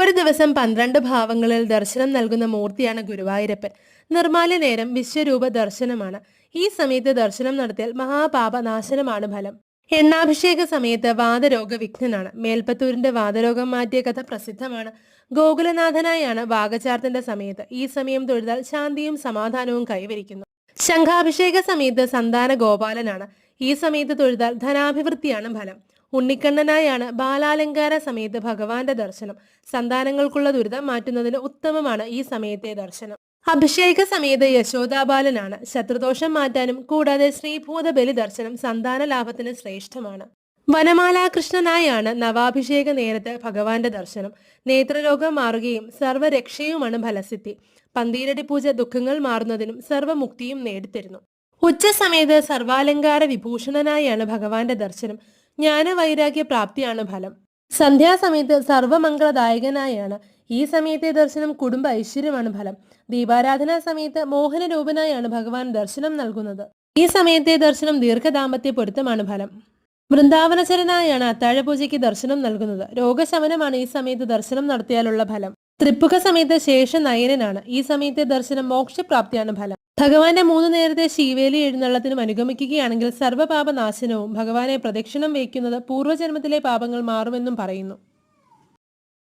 ഒരു ദിവസം 12 ഭാവങ്ങളിൽ ദർശനം നൽകുന്ന മൂർത്തിയാണ് ഗുരുവായൂരപ്പൻ. നിർമ്മാല്യ നേരം വിശ്വരൂപ ദർശനമാണ്. ഈ സമയത്ത് ദർശനം നടത്തിയാൽ മഹാപാപ നാശനമാണ് ഫലം. എണ്ണാഭിഷേക സമയത്ത് വാതരോഗ വിഘ്നനാണ്. മേൽപ്പത്തൂരിന്റെ വാതരോഗം മാറ്റിയ കഥ പ്രസിദ്ധമാണ്. ഗോകുലനാഥനായാണ് വാഗചാർത്തിന്റെ സമയത്ത് ഈ സമയം തൊഴുതാൽ ശാന്തിയും സമാധാനവും കൈവരിക്കുന്നു. ശംഖാഭിഷേക സമയത്ത് സന്താന ഗോപാലനാണ്. ഈ സമയത്ത് തൊഴുതാൽ ധനാഭിവൃദ്ധിയാണ് ഫലം. ഉണ്ണിക്കണ്ണനായാണ് ബാലാലങ്കാര സമയത്ത് ഭഗവാന്റെ ദർശനം. സന്താനങ്ങൾക്കുള്ള ദുരിതം മാറ്റുന്നതിന് ഉത്തമമാണ് ഈ സമയത്തെ ദർശനം. അഭിഷേക സമയത്ത് യശോദാബാലനാണ്. ശത്രുദോഷം മാറ്റാനും കൂടാതെ ശ്രീഭൂത ബലി ദർശനം സന്താന ലാഭത്തിന് ശ്രേഷ്ഠമാണ്. വനമാലാകൃഷ്ണനായാണ് നവാഭിഷേക നേരത്ത് ഭഗവാന്റെ ദർശനം. നേത്രരോഗം മാറുകയും സർവ്വരക്ഷയുമാണ് ഫലസിദ്ധി. പന്തീരടി പൂജ ദുഃഖങ്ങൾ മാറുന്നതിനും സർവ്വമുക്തിയും നേടിത്തരുന്നു. ഉച്ച സമയത്ത് സർവാലങ്കാര വിഭൂഷണനായാണ് ഭഗവാന്റെ ദർശനം. ജ്ഞാനവൈരാഗ്യ പ്രാപ്തിയാണ് ഫലം. സന്ധ്യാസമയത്ത് സർവമംഗളദായകനായാണ്. ഈ സമയത്തെ ദർശനം കുടുംബ ഐശ്വര്യമാണ് ഫലം. ദീപാരാധനാ സമയത്ത് മോഹനരൂപനായാണ് ഭഗവാൻ ദർശനം നൽകുന്നത്. ഈ സമയത്തെ ദർശനം ദീർഘദാമ്പത്യ പൊരുത്തമാണ് ഫലം. വൃന്ദാവനചരനായാണ് അത്താഴപൂജയ്ക്ക് ദർശനം നൽകുന്നത്. രോഗശമനമാണ് ഈ സമയത്ത് ദർശനം നടത്തിയാലുള്ള ഫലം. തൃപ്പുക സമയത്ത് ശേഷനയനാണ്. ഈ സമയത്തെ ദർശനം മോക്ഷപ്രാപ്തിയാണ് ഫലം. ഭഗവാന്റെ 3 നേരത്തെ ശീവേലി എഴുന്നള്ളത്തിനും അനുഗമിക്കുകയാണെങ്കിൽ സർവ്വപാപനാശനവും. ഭഗവാനെ പ്രദക്ഷിണം വയ്ക്കുന്നത് പൂർവ്വജന്മത്തിലെ പാപങ്ങൾ മാറുമെന്നും പറയുന്നു.